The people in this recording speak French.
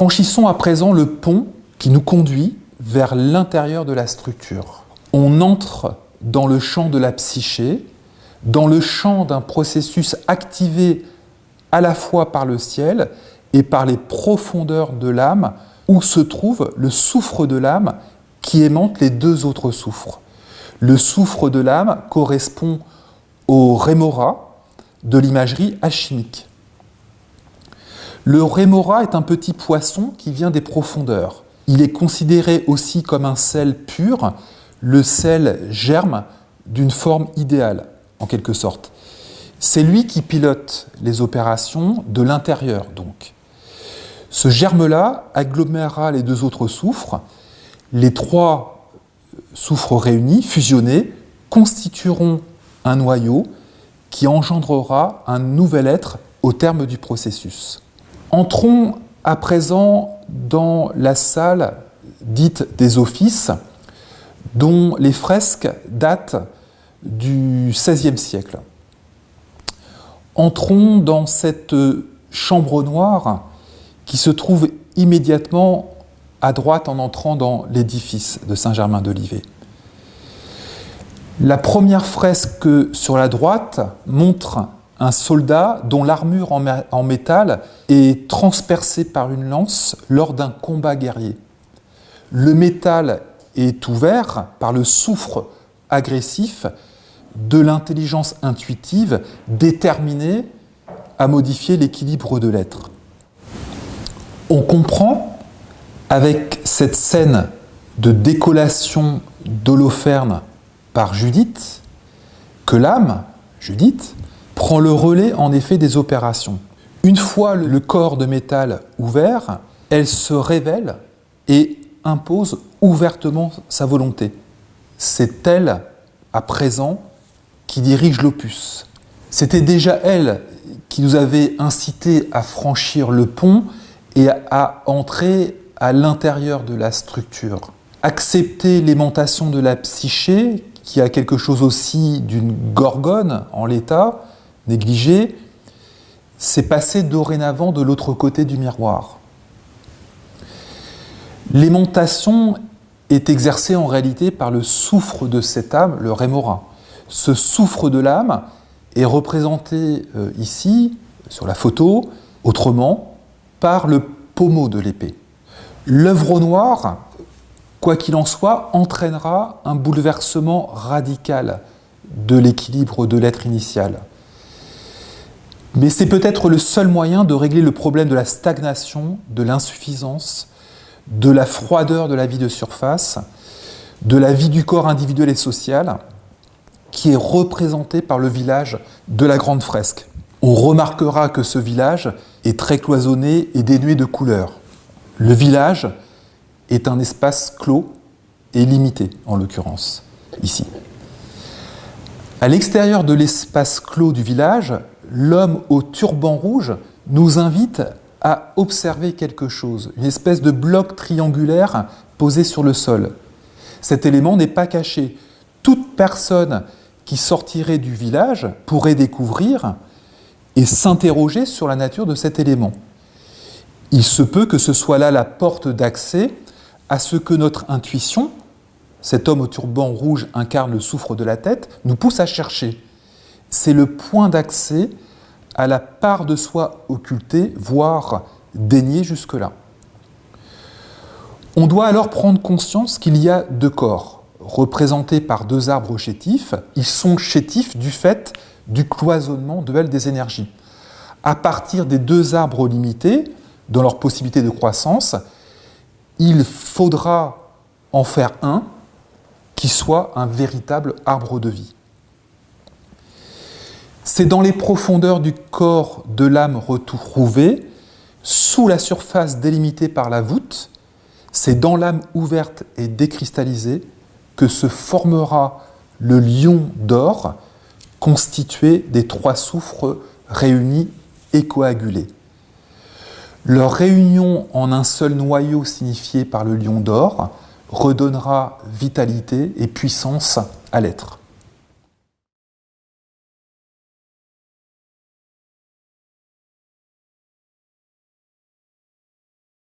Franchissons à présent le pont qui nous conduit vers l'intérieur de la structure. On entre dans le champ de la psyché, dans le champ d'un processus activé à la fois par le ciel et par les profondeurs de l'âme, où se trouve le soufre de l'âme qui aimante les deux autres soufres. Le soufre de l'âme correspond au rémora de l'imagerie alchimique. Le rémora est un petit poisson qui vient des profondeurs. Il est considéré aussi comme un sel pur. Le sel germe d'une forme idéale, en quelque sorte. C'est lui qui pilote les opérations de l'intérieur, donc. Ce germe-là agglomérera les deux autres soufres. Les trois soufres réunis, fusionnés, constitueront un noyau qui engendrera un nouvel être au terme du processus. Entrons à présent dans la salle dite des offices, dont les fresques datent du XVIe siècle. Entrons dans cette chambre noire qui se trouve immédiatement à droite en entrant dans l'édifice de Saint-Germain-d'Olivet. La première fresque sur la droite montre un soldat dont l'armure en métal est transpercée par une lance lors d'un combat guerrier. Le métal est ouvert par le soufre agressif de l'intelligence intuitive déterminée à modifier l'équilibre de l'être. On comprend, avec cette scène de décollation d'Holoferne par Judith, que l'âme, Judith, prend le relais en effet des opérations. Une fois le corps de métal ouvert, elle se révèle et impose ouvertement sa volonté. C'est elle, à présent, qui dirige l'opus. C'était déjà elle qui nous avait incité à franchir le pont et à entrer à l'intérieur de la structure. Accepter l'aimantation de la psyché, qui a quelque chose aussi d'une gorgone en l'état, négligée, c'est passer dorénavant de l'autre côté du miroir. L'aimantation est exercée en réalité par le soufre de cette âme, le rémora. Ce soufre de l'âme est représenté ici, sur la photo, autrement, par le pommeau de l'épée. L'œuvre au noir, quoi qu'il en soit, entraînera un bouleversement radical de l'équilibre de l'être initial. Mais c'est peut-être le seul moyen de régler le problème de la stagnation, de l'insuffisance, de la froideur de la vie de surface, de la vie du corps individuel et social, qui est représenté par le village de la grande fresque. On remarquera que ce village est très cloisonné et dénué de couleurs. Le village est un espace clos et limité, en l'occurrence, ici. À l'extérieur de l'espace clos du village, l'homme au turban rouge nous invite à observer quelque chose, une espèce de bloc triangulaire posé sur le sol. Cet élément n'est pas caché. Toute personne qui sortirait du village pourrait découvrir et s'interroger sur la nature de cet élément. Il se peut que ce soit là la porte d'accès à ce que notre intuition, cet homme au turban rouge incarne le soufre de la tête, nous pousse à chercher. C'est le point d'accès à la part de soi occultée, voire déniée jusque-là. On doit alors prendre conscience qu'il y a deux corps, représentés par deux arbres chétifs. Ils sont chétifs du fait du cloisonnement duel des énergies. À partir des deux arbres limités, dans leur possibilité de croissance, il faudra en faire un qui soit un véritable arbre de vie. C'est dans les profondeurs du corps de l'âme retrouvée, sous la surface délimitée par la voûte, c'est dans l'âme ouverte et décristallisée que se formera le lion d'or constitué des trois soufres réunis et coagulés. Leur réunion en un seul noyau signifié par le lion d'or redonnera vitalité et puissance à l'être.